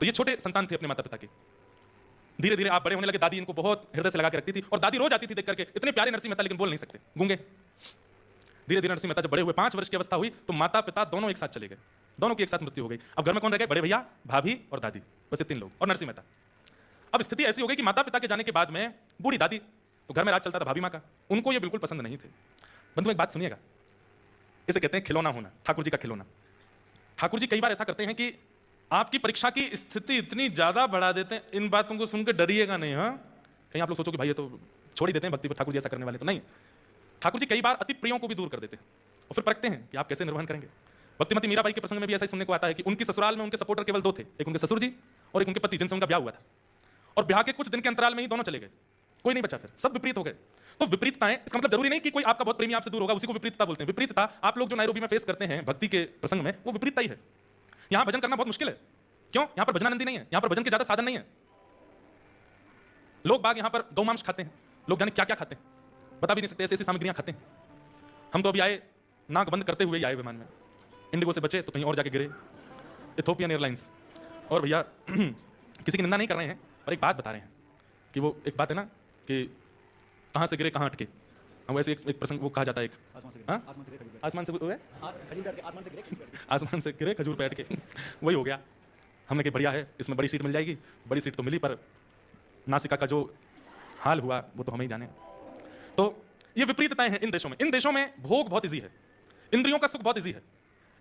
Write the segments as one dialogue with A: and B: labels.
A: तो ये छोटे संतान थे अपने माता पिता के। धीरे धीरे आप बड़े होने लगे। दादी इनको बहुत हृदय से लगा के रखती थी और दादी रोज आती थी देख करके, इतने प्यारे नरसिंह मेहता लेकिन बोल नहीं सकते, गूंगे। धीरे धीरे नरसिंह मेहता जब बड़े हुए, 5 वर्ष की अवस्था हुई तो माता पिता दोनों एक साथ चले गए, दोनों की एक साथ मृत्यु हो गई। अब घर में कौन रह गए? बड़े भैया, भाभी और दादी, बस ये 3 लोग और नरसिंह मेहता। अब स्थिति ऐसी हो गई कि माता पिता के जाने के बाद में बूढ़ी दादी, तो घर में राज चलता था भाभी माँ का, उनको ये बिल्कुल पसंद नहीं थे। बंधु एक बात सुनिएगा, इसे कहते हैं खिलौना होना, ठाकुर जी का खिलौना। ठाकुर जी कई बार ऐसा करते हैं कि आपकी परीक्षा की स्थिति इतनी ज्यादा बढ़ा देते हैं, इन बातों को सुनकर डरिएगा नहीं। हाँ, कहीं आप लोग सोचो कि भाई ये तो छोड़ ही देते हैं भक्ति पर, ठाकुर जी ऐसा करने वाले तो नहीं। ठाकुर जी कई बार अति प्रियों को भी दूर कर देते हैं और फिर परखते हैं कि आप कैसे निर्वहन करेंगे। भक्तिमती मीराबाई के प्रसंग में भी ऐसा ही सुनने को आता है कि उनकी ससुराल में उनके सपोर्टर केवल 2 थे, एक उनके ससुर जी और एक उनके पति जिनसे उनका ब्याह हुआ था, और ब्याह के कुछ दिन के अंतराल में ही दोनों चले गए, कोई नहीं बचा, फिर सब विपरीत हो गए। तो विपरीतताएं, इसका मतलब जरूरी नहीं कि कोई आपका बहुत प्रेमी आपसे दूर होगा, उसी को विपरीतता बोलते हैं। विपरीतता आप लोग जो नायरोबी में फेस करते हैं भक्ति के प्रसंग में, वो विपरीतता ही है। यहां भजन करना बहुत मुश्किल है। क्यों? यहां पर भजनानंदी नहीं है, यहां पर भजन के ज्यादा साधन नहीं है। लोग बाग यहां पर गौमांस खाते हैं, लोग जाने क्या क्या खाते हैं, बता भी नहीं सकते, ऐसी ऐसी सामग्रियां खाते हैं। हम तो अभी आए, नाक बंद करते हुए ही आए विमान में, इंडिगो से बचे तो कहीं और जाके गिरे, इथोपियन एयरलाइंस। और भैया किसी की निंदा नहीं कर रहे हैं, पर एक बात बता रहे हैं कि वो एक बात है ना कि कहाँ से गिरे कहाँ अटके। हम वैसे एक प्रसंग वो कहा जाता है, एक आसमान से आसमान से गिरे खजूर पे अटके, वही हो गया। हमने कहा बढ़िया है, इसमें बड़ी सीट मिल जाएगी। बड़ी सीट तो मिली, पर नासिका का जो हाल हुआ वो तो हमें ही जाने। तो ये विपरीतताएं हैं इन देशों में। इन देशों में भोग बहुत इजी है, इंद्रियों का सुख बहुत इजी है।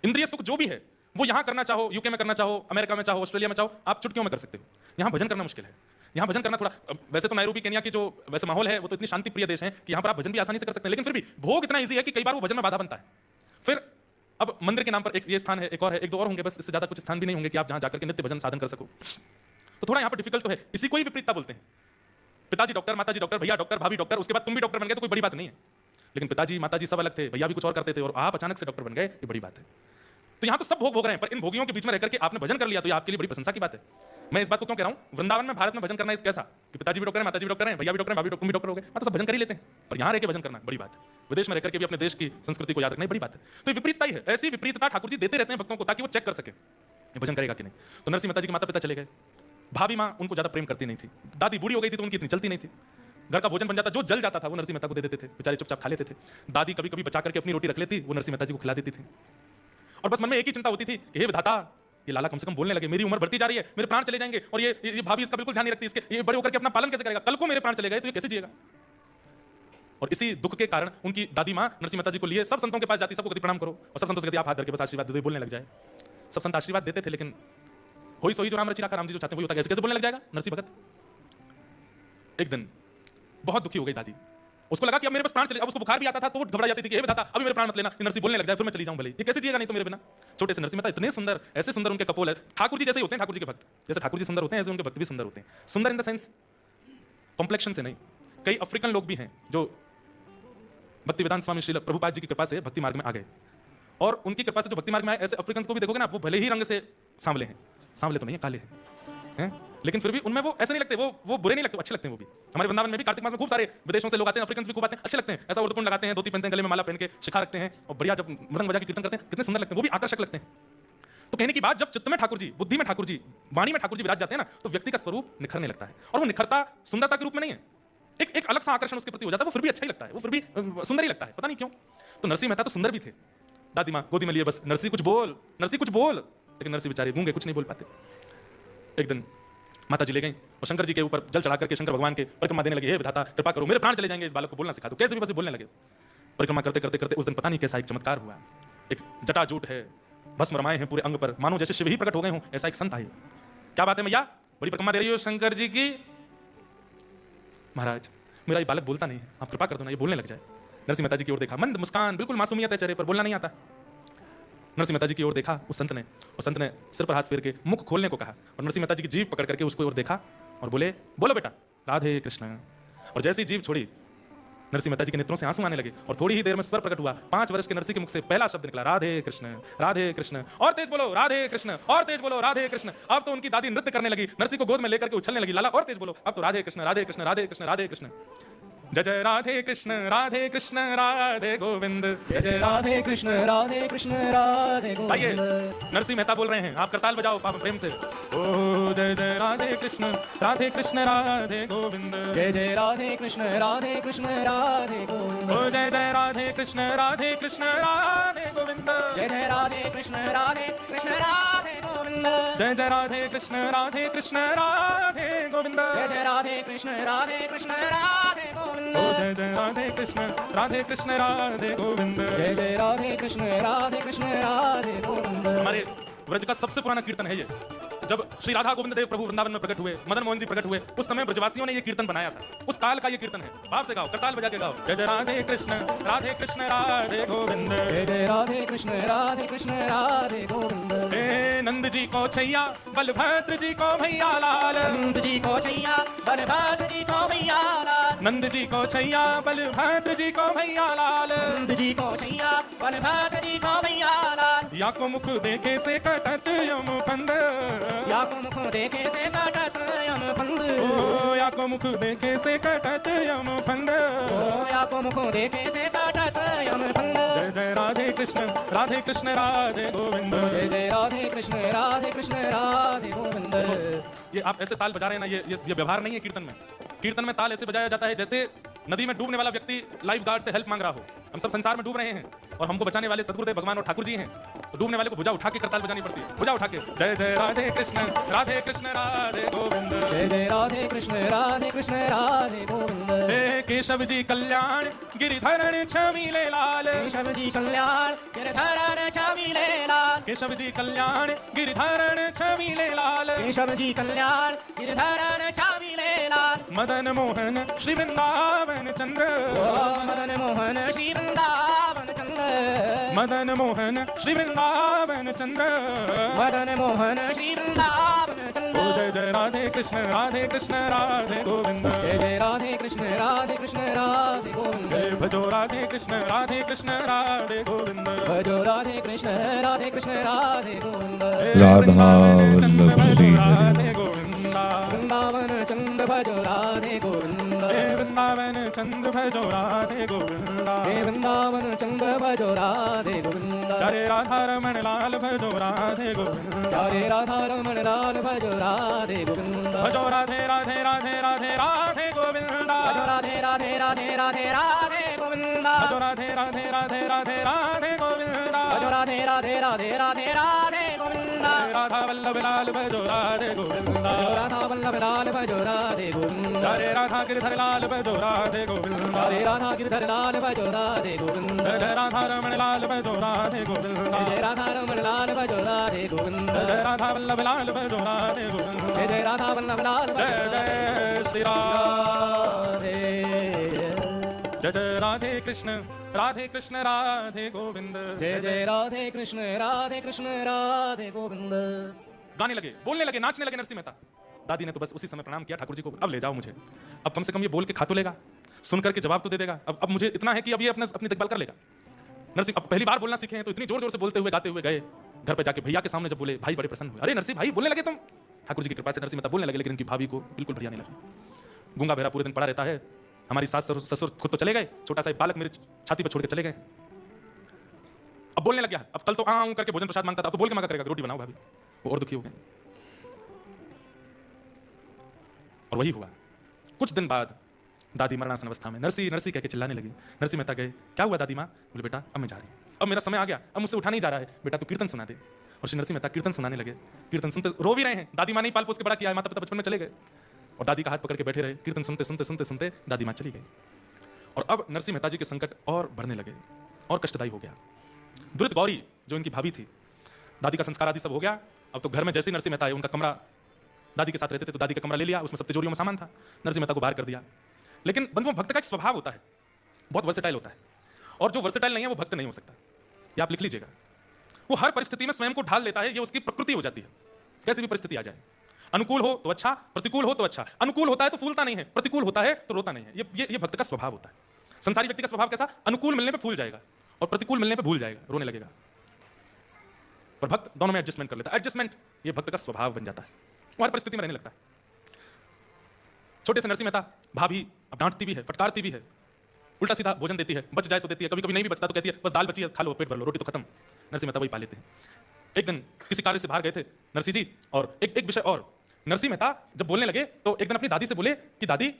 A: इंद्रिय सुख जो भी है वो यहां करना चाहो, यूके में करना चाहो, अमेरिका में चाहो, ऑस्ट्रेलिया में चाहो, आप चुटकियों में कर सकते हो। यहां भजन करना मुश्किल है। यहां भजन करना थोड़ा, वैसे तो नायरोबी केन्या की जो वैसे माहौल है वो तो इतनी शांति प्रिय देश है कि यहां पर आप भजन भी आसानी से कर सकते हैं, लेकिन फिर भी भोग इतना इजी है कि कई बार वो भजन में बाधा बनता है। फिर अब मंदिर के नाम पर एक ये स्थान है, एक और है, 1-2 और होंगे, बस इससे ज्यादा कुछ स्थान भी नहीं होंगे कि आप जहां जाकर के नित्य भजन साधन कर सको। तो थोड़ा यहां पर डिफिकल्ट तो है, इसी को ही विपरीतता बोलते हैं। पिताजी डॉक्टर, माताजी डॉक्टर, भैया डॉक्टर, भाभी डॉक्टर, उसके बाद तुम भी डॉक्टर बन गए तो कोई बड़ी बात नहीं है। लेकिन पिताजी माताजी सब अलग थे, भैया भी कुछ और करते थे, और आप अचानक से डॉक्टर बन गए, ये बड़ी बात है। तो यहां तो सब भोग रहे हैं, पर इन भोगियों के बीच में रहकर के आपने भजन कर लिया तो ये आपके लिए बड़ी प्रशंसा की बात है। मैं इस बात को क्यों कह रहा हूं, वृंदावन में भारत में भजन करना इस कैसा कि पिताजी भी डॉक्टर हैं, माताजी भी डॉक्टर हैं, भैया भी डॉक्टर हैं, भाभी तुम भी डॉक्टर हो गए, तो सब भजन कर ही लेते हैं। पर यहां रह के भजन करना बड़ी बात है, विदेश में रहकर के भी अपने देश की संस्कृति को याद रखना बड़ी बात है। तो ये विपरीतता ही है। ऐसी विपरीतता ठाकुर जी देते रहते हैं भक्तों को ताकि वो चेक कर सके ये भजन करेगा कि नहीं। तो नरसिंह मेहता जी के माता पिता चले गए, भाभी माँ उनको ज्यादा प्रेम करती नहीं थी, दादी बूढ़ी हो गई थी तो उनकी इतनी चलती नहीं थी। घर का भोजन बन जाता, जो जल जाता था वो नरसिंह मेहता को दे देते थे, बेचारे चुपचाप खा लेते थे। दादी कभी कभी बचा करके अपनी रोटी रख लेती, वो नरसिंह मेहता जी को खिला देती थी। और बस मन में एक ही चिंता होती थी कि हे विधाता, ये लाला कम से कम बोलने लगे, मेरी उम्र बढ़ती जा रही है, मेरे प्राण चले जाएंगे, और ये भाभी इसका बिल्कुल ध्यान नहीं रखती, इसके ये बड़े होकर के अपना पालन कैसे करेगा, कल को मेरे प्राण चले गए तो ये कैसे जिएगा। और इसी दुख के कारण उनकी दादी माँ नरसिंह मेहता जी को लिए सब संतों के पास जाती, सबको कहती प्रणाम करो, और सब संतों से कहती आप हाथ धर के बस आशीर्वाद दे दो, बोलने लग जाए। सब संत आशीर्वाद देते थे, लेकिन होई सोई जो राम रचि राखा, राम जी जो चाहते हैं वही होता है। कैसे बोलने लग जाएगा नरसिंह भगत। एक दिन बहुत दुखी हो गई दादी, उसको लगा कि अब मेरे पास प्राण चले, अब उसको बुखार भी आता था तो वो घबरा जाती थी कि हे विधाता अभी मेरे प्राण मत लेना, नरसिंह बोलने लग जाए फिर मैं चली जाऊं, भले ये कैसे जिएगा नहीं तो मेरे बिना। छोटे से नरसिंह मेहता इतने सुंदर, ऐसे सुंदर उनके कपोल है, ठाकुर जी जैसे ही होते हैं, ठाकुर जी के भक्त जैसे ठाकुर जी सुंदर होते हैं ऐसे उनके भक्त भी सुंदर होते हैं। सुंदर इन द सेंस कॉम्प्लेक्शन से नहीं। कई अफ्रीकन लोग भी हैं जो भक्ति वेदांत स्वामी श्रील प्रभुपाद जी की कृपा से भक्ति मार्ग में आ गए, और उनकी कृपा से जो भक्ति मार्ग में आए, ऐसे अफ्रीकन को भी देखोगे ना, वो भले ही रंग से सांवले हैं, सांवले तो नहीं है, काले हैं, लेकिन फिर भी उनमें वो ऐसे नहीं लगते, वो बुरे नहीं लगते, अच्छे लगते हैं। वो भी हमारे वृंदावन में भी कार्तिक मास में खूब सारे विदेशों से लोग आते हैं, अफ्रीकन भी खूब आते हैं, अच्छे लगते हैं। ऐसा उर्दपुंड लगाते हैं, धोती पहनते हैं, गले में माला पहन के शिखा रखते हैं, और बढ़िया जब मृदंग बजा के कीर्तन करते हैं कितने सुंदर लगते हैं, वो भी आकर्षक लगते हैं। तो कहने की बात, जब चित्त में ठाकुर जी, बुद्धि में ठाकुर जी, वाणी में ठाकुर जी विराज जाते हैं ना, तो व्यक्ति का स्वरूप निखरने लगता है। और वो निखरता सुंदरता के रूप में नहीं है, एक अलग सा आकर्षण उसके प्रति हो जाता है, वो फिर भी अच्छा ही लगता है, वो फिर भी सुंदर ही लगता है, पता नहीं क्यों। तो नरसिंह मेहता तो सुंदर भी थे। दादी माँ गोदी में लिए बस नरसिंह कुछ बोल, नरसिंह कुछ बोल, लेकिन नरसिंह बेचारे गूंगे, कुछ नहीं बोल पाते। एक दिन माता जी ले गई और शंकर जी के ऊपर जल चढ़ा करके शंकर भगवान के परिक्रमा देने लगे, हे विधाता कृपा करो, मेरे प्राण चले जाएंगे, इस बालक को बोलना सिखा दो। कैसे भी बस बोलने लगे। परिक्रमा करते करते करते उस दिन पता नहीं कैसा एक चमत्कार हुआ, एक जटाजूट है, भस्म रमाए हैं पूरे अंग पर, मानो जैसे शिव ही प्रकट हो गए हों, ऐसा एक संत आए। क्या बात है मैया, बड़ी परिक्रमा दे रही हो शंकर जी की। महाराज मेरा ये बालक बोलता नहीं है, आप कृपा कर दो ना, ये बोलने लग जाए। नरसिंह मेहता जी की ओर देखा, मंद मुस्कान, बिल्कुल मासूमियत है चेहरे पर, बोलना नहीं आता। नरसिंह मेहता जी की ओर देखा उस संत ने, और संत ने सिर पर हाथ फेर के मुख खोलने को कहा, और नरसिंह मेहता जी की जीभ पकड़ करके उसको ओर देखा और बोले, बोलो बेटा राधे कृष्ण। और जैसी जीभ छोड़ी, नरसिंह मेहता जी के नेत्रों से आंसू आने लगे, और थोड़ी ही देर में स्वर प्रकट हुआ। 5 वर्ष के नरसिंह के मुख से पहला शब्द निकला, राधे कृष्ण, राधे कृष्ण। और तेज बोलो राधे कृष्ण, और तेज बोलो राधे कृष्ण। अब तो उनकी दादी नृत्य करने लगी, नरसिंह को गोद में लेकर के उछलने लगी, लाला और तेज बोलो, अब तो राधे कृष्ण, राधे कृष्ण, राधे कृष्ण, राधे कृष्ण। जय जय राधे कृष्ण राधे गोविंद,
B: जय जय राधे कृष्ण राधे
A: आइए
B: गोविंद।
A: नरसिंह मेहता बोल रहे हैं, आप करताल बजाओ प्रेम से। ओ जय जय राधे कृष्ण राधे गोविंद,
B: जय जय राधे कृष्ण राधे गोविंद।
A: ओ जय जय राधे कृष्ण राधे गोविंद,
B: जय जय राधे कृष्ण राधे गोविंद।
A: जय जय राधे कृष्ण राधे गोविंद,
B: जय जय राधे कृष्ण राधे गोविंद।
A: ओ जय जय राधे कृष्ण राधे गोविंद।
B: जय जय राधे कृष्ण राधे गोविंद।
A: हमारे व्रज का सबसे पुराना कीर्तन है ये। जब श्री राधा गोविंद देव प्रभु वृंदावन में प्रकट हुए, मदन मोहन जी प्रकट हुए, उस समय ब्रजवासियों ने ये कीर्तन बनाया था। उस काल का ये कीर्तन है। भाव से गाओ, करताल बजा के गाओ। जय जय राधे कृष्ण राधे गोविंद,
B: जय जय राधे कृष्ण राधे गोविंद।
A: हे नंद जी को छैया बलभद्र जी को भैया लाल,
B: नंद जी को छैया बलभद्र जी को भैया लाल।
A: नंद जी को छैया बलभद्र जी को भैया लाल,
B: नंद जी को छैया बलभद्र जी को भैया लाल।
A: या को मुख देखे से कटत यम फंद,
B: या को मुख देखे से कटत यम फंद।
A: ओ या को मुख देखे से कटत यम फंद,
B: ओ या को मुख देखे से कटत यम फंद।
A: जय जय राधे कृष्ण राधे गोविंद।
B: जय जय राधे कृष्ण राधे गोविंद।
A: ये आप ऐसे ताल बजा रहे हैं ना, ये व्यवहार नहीं है कीर्तन में। कीर्तन में ताल ऐसे बजाया जाता है जैसे नदी में डूबने वाला व्यक्ति लाइफ गार्ड से हेल्प मांग रहा हो। हम सब संसार में डूब रहे हैं और हमको बचाने वाले सदगुरुदेव भगवान और ठाकुर जी हैं, तो डूबने वाले को भुजा उठा के करताल बजानी पड़ती है। भुजा उठा के जय जय राधे कृष्ण राधे गोविंद।
B: जय जय राधे कृष्ण राधे गोविंद।
A: हे केशव जी कल्याण गिरिधरण छवीले लाल,
B: केशव जी कल्याण गिरधरण छवीले लाल।
A: केशव जी कल्याण गिरिधरण छवीले लाल,
B: केशव जी कल्याण गिरधरण छवीले लाल।
A: मदन मोहन श्री वृंदावन चंद्र,
B: मदन मोहन श्री वृंदावन चंद्र।
A: मदन मोहन श्री वृंदावन चंद्र,
B: मदन मोहन श्री वृंदावन चंद्र।
A: ओ जय जय राधे कृष्ण राधे गोविंद।
B: जय जय राधे कृष्ण राधे गोविंद।
A: जय भजो राधे कृष्ण राधे गोविंद।
B: भजो राधे कृष्ण राधे गोविंद।
C: राधा वल्लभ श्री
A: राधे गोविंद,
B: वृंदावन चंद्र भजो राधे गोविंद।
A: वृंदावन चंद्र भजो राधे गोविंद।
B: हे वृंदावन चंद्र भजो राधे गोविंद।
A: हरे राधा रमण लाल भजो राधे गोविंद।
B: हरे राधा रमण लाल भजो राधे गोविंद।
A: भजो राधे गोविंद।
B: भजो राधे गोविंद।
A: भजो राधे गोविंद।
B: भजो राधे गोविंद।
A: राधा वल्लभ लाल भजो राधे गोविंद।
B: राधा वल्लभ लाल भजो राधे गोविंद।
A: हरे राधा गिरधर लाल भजो राधे गोविंद।
B: हरे राधा गिरधर लाल भजो राधे गोविंद।
A: जय राधा रमण लाल भजो राधे गोविंद।
B: जय राधा रमण लाल भजो राधे गोविंद।
A: जय राधा वल्लभ लाल भजो राधे गोविंद।
B: जय राधा वल्लभ लाल
A: जय जय श्री राम।
B: राधे।
A: जय जय राधे कृष्ण राधे गोविंद।
B: जय जय राधे कृष्ण राधे गोविंद।
A: गाने लगे, बोलने लगे, नाचने लगे नरसिंह मेहता। दादी ने तो बस उसी समय प्रणाम किया ठाकुर जी को, अब ले जाओ मुझे, अब कम से कम ये बोल के खा तो लेगा, सुन करके जवाब तो दे देगा। अब मुझे इतना है कि अब ये अपनी देखभाल कर लेगा। नरसिंह अब पहली बार बोलना सीखे हैं तो इतनी जोर जोर से बोलते हुए गाते हुए गए। घर पे जाके भैया के सामने जब बोले, भाई बड़े प्रसन्न हुए। अरे नरसिंह भाई बोलने लगे तुम। ठाकुर जी की कृपा से नरसिंह मेहता बोलने लगे, लेकिन उनकी भाभी को बिल्कुल बढ़िया नहीं लगा। गूंगा बहरा पूरे दिन पड़ा रहता है। हमारी सास ससुर खुद तो चले गए, छोटा सा बालक मेरे छाती पर छोड़ के चले गए। अब बोलने लग गया। अब कल तो आऊं करके भोजन प्रसाद मांगता था, अब तो बोल के मांगा करेगा, रोटी बनाओ भाभी। वो और दुखी हो गए। और वही हुआ। कुछ दिन बाद दादी मरणासन अवस्था में नरसी कह के चिल्लाने लगी। नरसिंह मेहता गए, क्या हुआ दादी माँ? बोले बेटा अब मैं जा रही हूँ, अब मेरा समय आ गया, अब मुझसे उठा नहीं जा रहा है, बेटा तू कीर्तन सुना दे। और श्री नरसिंह मेहता कीर्तन सुनाने लगे। कीर्तन सुनते रो भी रहे हैं। दादी माँ ने पाल पोस के बड़ा किया है, माता पिता बचपन में चले गए और दादी का हाथ पकड़ के बैठे रहे। कीर्तन सुनते सुनते सुनते सुनते दादी माँ चली गई। और अब नरसिंह मेहता जी के संकट और बढ़ने लगे और कष्टदायी हो गया। दुरित गौरी जो इनकी भाभी थी, दादी का संस्कार आदि सब हो गया। अब तो घर में जैसे नरसिंह मेहता है, उनका कमरा दादी के साथ रहते थे, तो दादी का कमरा ले लिया, उसमें सब तिजोरियों में सामान था, नरसिंह मेहता को बाहर कर दिया। लेकिन बंधुओं, भक्त का एक स्वभाव होता है, बहुत वर्सेटाइल होता है, और जो वर्सेटाइल नहीं है वो भक्त नहीं हो सकता। ये आप लिख लीजिएगा। वो हर परिस्थिति में स्वयं को ढाल लेता है, ये उसकी प्रकृति हो जाती है। कैसी भी परिस्थिति आ जाए, अनुकूल हो तो अच्छा, प्रतिकूल हो तो अच्छा। अनुकूल होता है तो फूलता नहीं है, प्रतिकूल होता है तो रोता नहीं है। ये भक्त का स्वभाव होता है। संसारी व्यक्ति का स्वभाव कैसा? अनुकूल मिलने पे फूल जाएगा और प्रतिकूल मिलने पे भूल जाएगा, रोने लगेगा। पर भक्त दोनों में एडजस्टमेंट कर लेता है। एडजस्टमेंट ये भक्त का स्वभाव बन जाता है, वो हर परिस्थिति में रहने लगता है। छोटे से नरसिंह मेहता भाभी अब डांटती भी है, फटकारती भी है, उल्टा सीधा भोजन देती है, बच जाए तो देती है, कभी कभी नहीं भी बचता तो कहती है बस दाल बची है खा लो, पेट भर लो, रोटी तो खत्म। नरसिंह मेहता वही पा लेते हैं। एक दिन किसी कार्य से बाहर गए थे नरसिंह जी, और एक विषय और, नरसिंह मेहता जब बोलने लगे तो एक दिन अपनी दादी से बोले कि दादी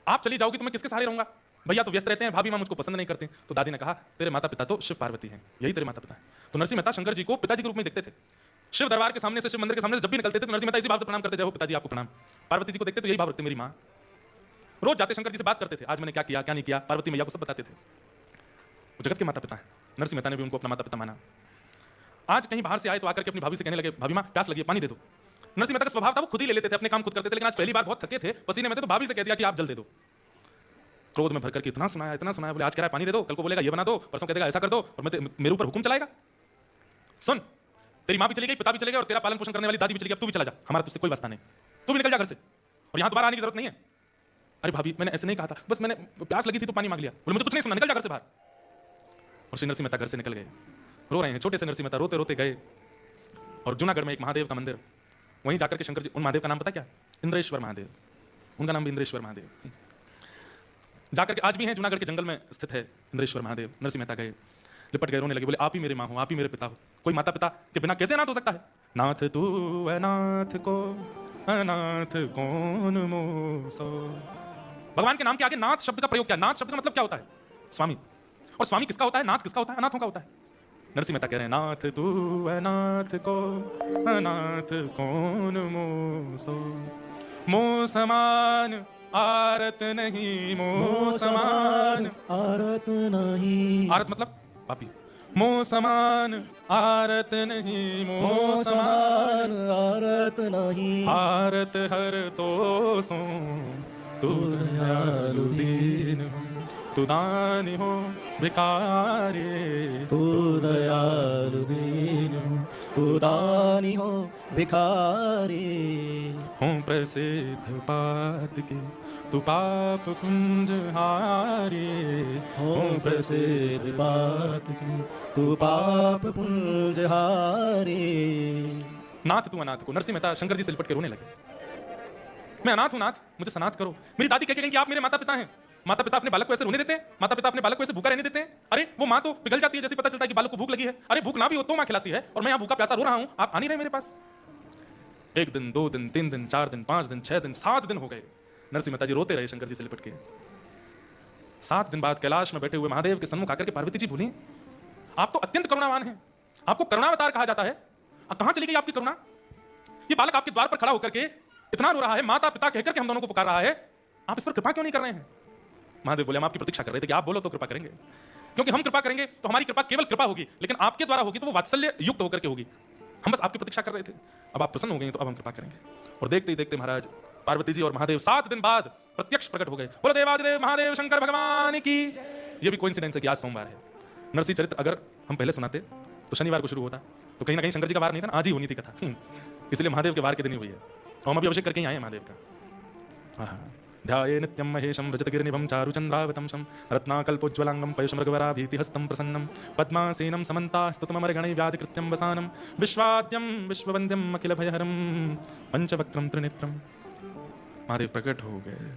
A: आप चली जाओगी तो मैं किसके सहारे रहूंगा, भैया तो व्यस्त रहते हैं, भाभी माँ मुझको पसंद नहीं करते। तो दादी ने कहा तेरे माता पिता तो शिव पार्वती हैं, यही तेरे माता पिता हैं। तो नरसिंह मेहता शंकर जी को पिताजी के रूप में देखते थे। शिव दरबार के सामने से, शिव मंदिर के सामने से जब भी निकलते थे तो नरसिंह मेहता इसी भाव से प्रणाम करते, जय हो पिताजी आपको प्रणाम। पार्वती जी को देखते तो यही भाव रखते, मेरी माँ। रोज जाते शंकर जी से बात करते थे, आज मैंने क्या किया क्या नहीं किया, पार्वती मैया को सब बताते थे। वो जगत के माता पिता हैं, नरसिंह मेहता ने भी उनको अपना माता पिता माना। आज कहीं बाहर से आए तो आकर के अपनी भाभी से कहने लगे भाभी माँ प्यास लगी है पानी दे दो। नरसिंह मेहता का स्वभाव था वो खुद ही ले लेते थे, अपने काम खुद करते थे, लेकिन आज पहली बार बहुत थके थे, पसीने में थे, तो भाभी से कह दिया कि आप जल दे दो। क्रोध में भरकर के इतना सुनाया, बोले आज कह रहा है पानी दे दो, कल को बोलेगा ये बना दो, परसों कह देगा ऐसा कर दो, और मेरे ऊपर हुक्म चलाएगा। सुन तेरी माँ भी चली गई, पिता भी चले गए, और तेरा पालन पोषण करने वाली दादी भी चली गई, अब तू भी चला जा, हमारा तुझसे कोई वास्ता नहीं, तू भी निकल जा घर से, और यहाँ दोबारा आने की जरूरत नहीं है। अरे भाभी मैंने ऐसे नहीं कहा था, बस मैंने प्यास लगी थी तो पानी मांग लिया। बोले मुझे कुछ नहीं सुना, निकल जा घर से बाहर। और श्री नरसिंह मेहता घर से निकल गए, रो रहे हैं। छोटे से नरसिंह मेहता रोते रोते गए और जूनागढ़ में एक महादेव का मंदिर, वहीं जाकर के शंकर जी, उन महादेव का नाम पता क्या, इंद्रेश्वर महादेव, उनका नाम भी इंद्रेश्वर महादेव। जाकर के आज भी हैं, जूनागढ़ के जंगल में स्थित है इंद्रेश्वर महादेव। नरसिंह मेहता गए, लिपट गए, रोने लगे, बोले आप ही मेरी माँ हो, आप ही मेरे पिता हो, कोई माता पिता के बिना कैसे अनाथ हो सकता है। नाथ तू अनाथ को अनाथ कौन मोसो। भगवान के नाम के आगे नाथ शब्द का प्रयोग किया। नाथ शब्द का मतलब क्या होता है, स्वामी, और स्वामी किसका होता है, नाथ किसका होता है, अनाथों का होता है। नरसिंह मेहता कह रहे हैं नाथ तू अनाथ को अनाथ कौन मोसो, मो समान आरत नहीं, मो समान
B: आरत नहीं,
A: आरत मतलब पापी, मो समान आरत नहीं, मो समान
B: आरत नहीं,
A: आरत हर तो सो, तू दयालु दीन हो, तू दानी हो भिखारी,
B: तू दयालु दीन हो, तू दानी हो भिखारी।
A: हूँ प्रसिद्ध पात के तू पाप पुंज हारी,
B: हूँ प्रसिद्ध बात की तू पाप पुंज हारी।
A: नाथ तू अनाथ को। नरसिंह मेहता शंकर जी से लिपट के रोने लगे, मैं अनाथ हूं नाथ, मुझे सनाथ करो। मेरी दादी कह के गई कि आप मेरे माता पिता हैं। माता पिता अपने बालक को ऐसे रोने देते हैं, माता पिता अपने बालक को ऐसे भूखा रहने देते हैं। अरे वो माँ तो पिघल जाती है जैसे पता चलता है कि बालक को भूख लगी है। अरे भूख ना भी हो तो माँ खिलाती है, और मैं यहाँ भूखा प्यासा रो रहा हूँ, आप आ नहीं रहे मेरे पास। एक दिन, 2 दिन, 3 दिन, 4 दिन, 5 दिन, 6 दिन, 7 दिन हो गए। नरसिंह मेहता जी रोते रहे शंकर जी से लिपट के। 7 दिन बाद कैलाश में बैठे हुए महादेव के सन्मुख आकर के पार्वती जी बोली, आप तो अत्यंत करुणावान हैं, आपको करुणावतार कहा जाता है, कहां चली गई आपकी करुणा। ये बालक आपके द्वार पर खड़ा होकर के इतना रो रहा है, माता पिता कहकर के हम दोनों को पुकार रहा है, आप इस पर कृपा क्यों नहीं कर रहे हैं। महादेव बोले हम आपकी प्रतीक्षा कर रहे थे कि आप बोलो तो कृपा करेंगे, क्योंकि हम कृपा करेंगे तो हमारी कृपा केवल कृपा होगी, लेकिन आपके द्वारा होगी तो वो वात्सल्य युक्त होकर के होगी। हम बस आपकी प्रतीक्षा कर रहे थे, अब आप प्रसन्न हो गए तो अब हम कृपा करेंगे। और देखते ही देखते महाराज पार्वती जी और महादेव 7 दिन बाद प्रत्यक्ष प्रकट हो गए। बोलो देवादिदेव महादेव शंकर भगवान की। ये भी कोइंसिडेंस है कि आज सोमवार है। नरसिंह चरित्र अगर हम पहले सुनाते तो शनिवार को शुरू होता, तो कहीं ना कहीं शंकर जी का वार नहीं था ना, आज ही होनी थी कथा, इसलिए महादेव के वार के दिन ही हुई है। और हम अभी अभिषेक करके ही आए हैं महादेव का। ध्याये नित्यं महेशं रजतगिरिनिभं चारुचन्द्रावतंसं रत्नाकल्पोज्ज्वलांगं पयुषमृगवराभीतिहस्तं प्रसन्नं पद्मासेनं समन्तास्तुतममरगणैः व्याधिकृत्यं वसानं विश्वाद्यं विश्ववन्द्यम् अखिलभयहरं पंचवक्त्रं त्रिनेत्रं। महादेव प्रकट हो गए।